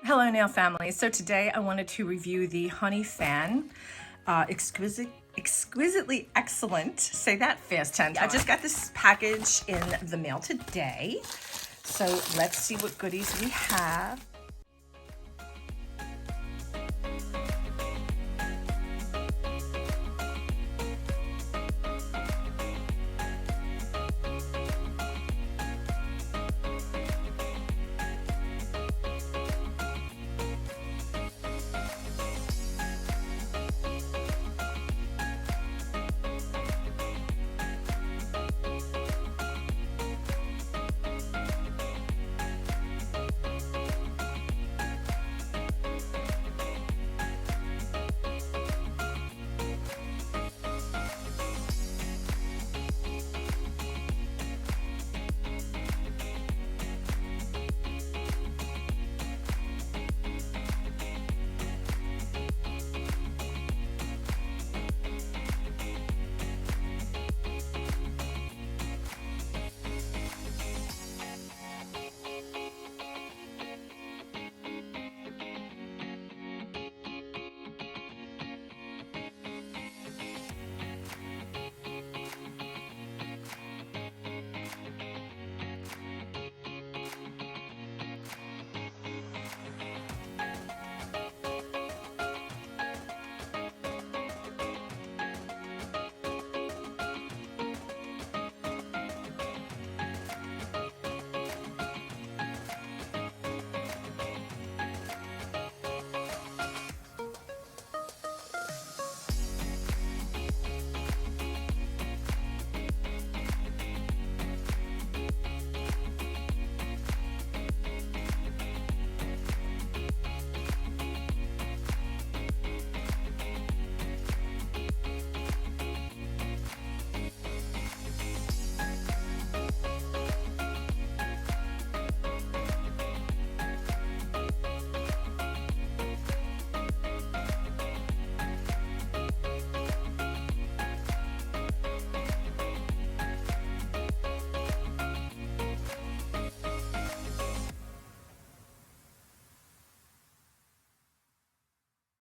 Hello nail family. So today I wanted to review the Honey Fan. Exquisitely excellent. Say that fast 10 times. I just got this package in the mail today. So let's see what goodies we have.